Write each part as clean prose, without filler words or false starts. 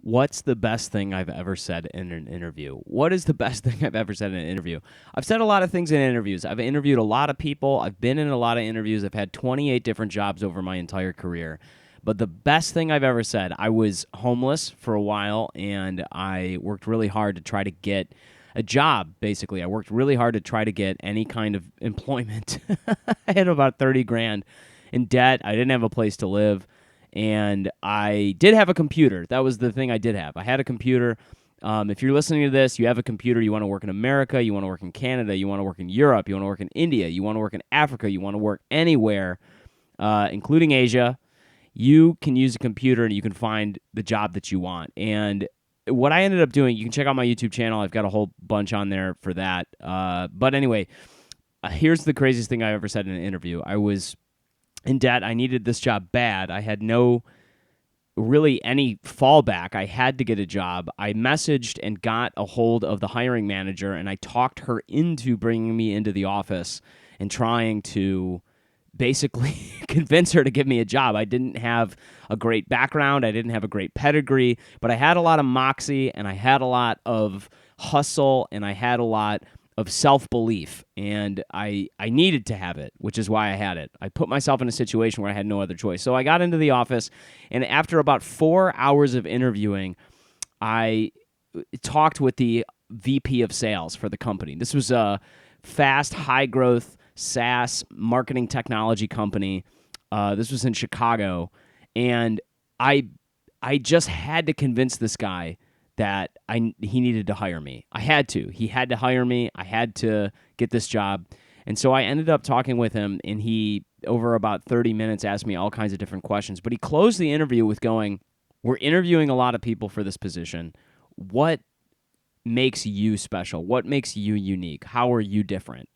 What's the best thing I've ever said in an interview? What is the best thing I've ever said in an interview? I've said a lot of things in interviews. I've interviewed a lot of people. I've been in a lot of interviews. I've had 28 different jobs over my entire career. But the best thing I've ever said, I was homeless for a while and I worked really hard to try to get a job, basically. I worked really hard to try to get any kind of employment. I had about 30 grand in debt. I didn't have a place to live. And I did have a computer. That was the thing I did have. I had a computer. If you're listening to this, you have a computer, you want to work in America, you want to work in Canada, you want to work in Europe, you want to work in India, you want to work in Africa, you want to work anywhere, including Asia, you can use a computer and you can find the job that you want. And what I ended up doing, you can check out my YouTube channel. I've got a whole bunch on there for that. But anyway, here's the craziest thing I ever said in an interview. I was in debt. I needed this job bad. I had no really any fallback. I had to get a job. I messaged and got a hold of the hiring manager, and I talked her into bringing me into the office and trying to basically convince her to give me a job. I didn't have a great background. I didn't have a great pedigree, but I had a lot of moxie and I had a lot of hustle and I had a lot of self-belief, and I needed to have it, which is why I had it. I put myself in a situation where I had no other choice. So I got into the office, and after about 4 hours of interviewing, I talked with the VP of sales for the company. This was a fast, high-growth SaaS marketing technology company. This was in Chicago, and I just had to convince this guy that he needed to hire me. I had to. He had to hire me. I had to get this job. And so I ended up talking with him, and he, over about 30 minutes, asked me all kinds of different questions. But he closed the interview with going, "We're interviewing a lot of people for this position. What makes you special? What makes you unique? How are you different?"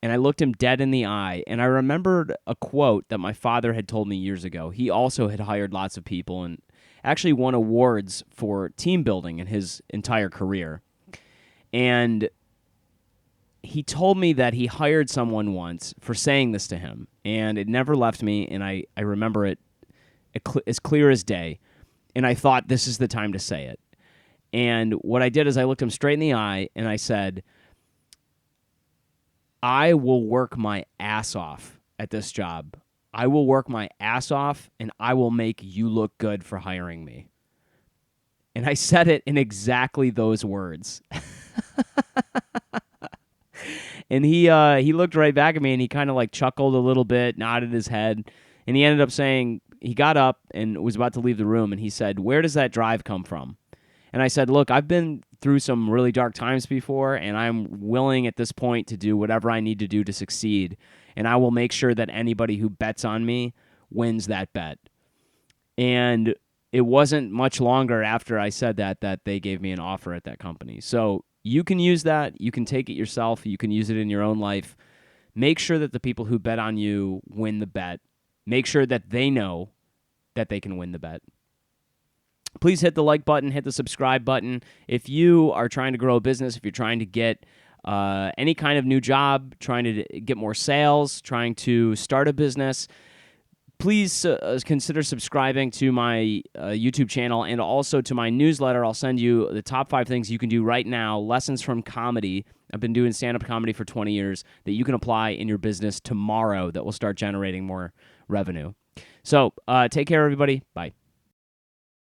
And I looked him dead in the eye, and I remembered a quote that my father had told me years ago. He also had hired lots of people and actually won awards for team building in his entire career. And he told me that he hired someone once for saying this to him, and it never left me, and I remember it as clear as day. And I thought, this is the time to say it. And what I did is I looked him straight in the eye, and I said, "I will work my ass off at this job. I will work my ass off, and I will make you look good for hiring me." And I said it in exactly those words. And he looked right back at me, and he kind of like chuckled a little bit, nodded his head, and he ended up saying, he got up and was about to leave the room, and he said, "Where does that drive come from?" And I said, "Look, I've been through some really dark times before, and I'm willing at this point to do whatever I need to do to succeed. And I will make sure that anybody who bets on me wins that bet." And it wasn't much longer after I said that they gave me an offer at that company. So you can use that. You can take it yourself. You can use it in your own life. Make sure that the people who bet on you win the bet. Make sure that they know that they can win the bet. Please hit the like button, hit the subscribe button. If you are trying to grow a business, if you're trying to get any kind of new job, trying to get more sales, trying to start a business, please consider subscribing to my YouTube channel and also to my newsletter. I'll send you the top 5 things you can do right now, lessons from comedy. I've been doing stand-up comedy for 20 years that you can apply in your business tomorrow that will start generating more revenue. So take care, everybody. Bye.